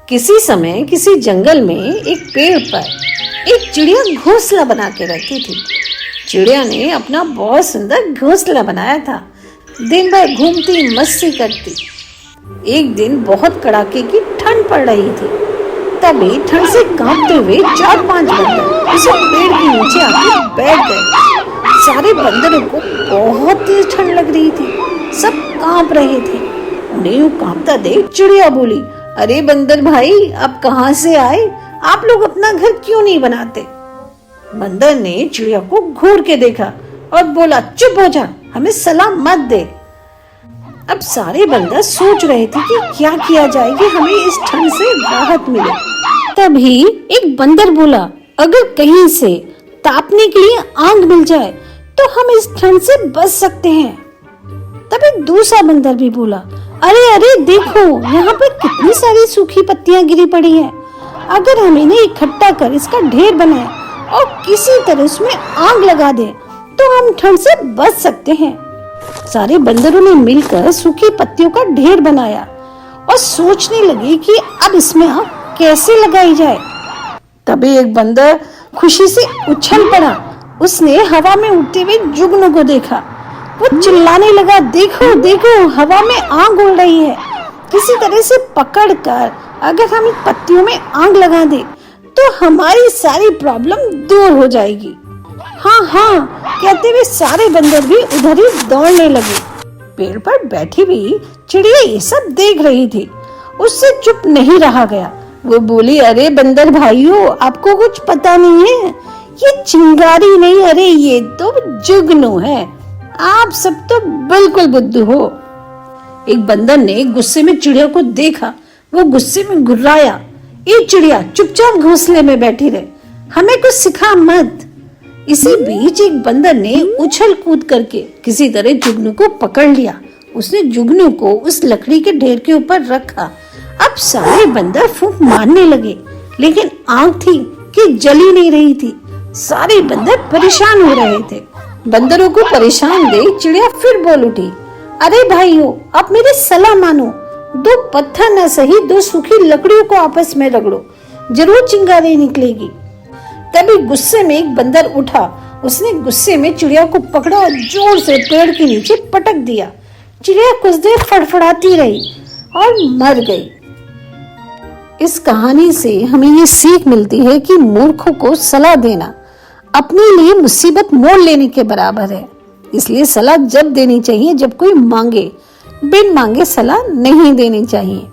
किसी समय किसी जंगल में एक पेड़ पर एक चिड़िया घोंसला बना के रहती थी। चिड़िया ने अपना बहुत सुंदर घोंसला बनाया था। दिन भर घूमती मस्ती करती। एक दिन बहुत कड़ाके की ठंड पड़ रही थी। तभी ठंड से कांपते हुए 4-5 बंदर उस पेड़ के नीचे आकर बैठ गए। सारे बंदरों को बहुत तेज ठंड लग रही थी। सब कांप रहे थे। उन्हें यूं कांपता देख चिड़िया बोली, अरे बंदर भाई, आप कहाँ से आए? आप लोग अपना घर क्यों नहीं बनाते? बंदर ने चिड़िया को घूर के देखा और बोला, चुप हो जा, हमें सलाम मत दे। अब सारे बंदर सोच रहे थे कि क्या किया जाए कि हमें इस ठंड से राहत मिले। तभी एक बंदर बोला, अगर कहीं से तापने के लिए आग मिल जाए तो हम इस ठंड से बच सकते हैं। तब एक दूसरा बंदर भी बोला, अरे अरे देखो, यहाँ पर कितनी सारी सूखी पत्तियां गिरी पड़ी हैं। अगर हम इन्हें इकट्ठा कर इसका ढेर बनाए और किसी तरह उसमें आग लगा दें तो हम ठंड से बच सकते हैं। सारे बंदरों ने मिलकर सूखी पत्तियों का ढेर बनाया और सोचने लगे कि अब इसमें आग कैसे लगाई जाए। तभी एक बंदर खुशी से उछल पड़ा। उसने हवा में उड़ते हुए जुगनू को देखा। वो चिल्लाने लगा, देखो देखो, हवा में आग उड़ रही है। किसी तरह से पकड़कर अगर हम इन पत्तियों में आग लगा दें तो हमारी सारी प्रॉब्लम दूर हो जाएगी। हाँ हाँ कहते हुए सारे बंदर भी उधर ही दौड़ने लगे। पेड़ पर बैठी हुई चिड़िया ये सब देख रही थी। उससे चुप नहीं रहा गया। वो बोली, अरे बंदर भाइयों, आपको कुछ पता नहीं है, ये चिंगारी नहीं, अरे ये तो जुगनू है। आप सब तो बिल्कुल बुद्धू हो। एक बंदर ने गुस्से में चिड़िया को देखा। वो गुस्से में घुर्राया, ये चिड़िया चुपचाप घोंसले में बैठी रहे, हमें कुछ सिखा मत। इसी बीच एक बंदर ने उछल कूद करके किसी तरह जुगनू को पकड़ लिया। उसने जुगनू को उस लकड़ी के ढेर के ऊपर रखा। अब सारे बंदर फूंक मारने लगे, लेकिन आग थी कि जली नहीं रही थी। सारे बंदर परेशान हो रहे थे। बंदरों को परेशान देख चिड़िया फिर बोल उठी, अरे भाइयों, आप मेरी सलाह मानो। 2 पत्थर न सही 2 सूखी लकड़ियों को आपस में रगड़ो, जरूर चिंगारी निकलेगी। तभी गुस्से में एक बंदर उठा। उसने गुस्से में चिड़िया को पकड़ा और जोर से पेड़ के नीचे पटक दिया। चिड़िया कुछ देर फड़फड़ाती रही और मर गई। इस कहानी से हमें ये सीख मिलती है कि मूर्खों को सलाह देना अपने लिए मुसीबत मोल लेने के बराबर है। इसलिए सलाह जब देनी चाहिए जब कोई मांगे, बिन मांगे सलाह नहीं देनी चाहिए।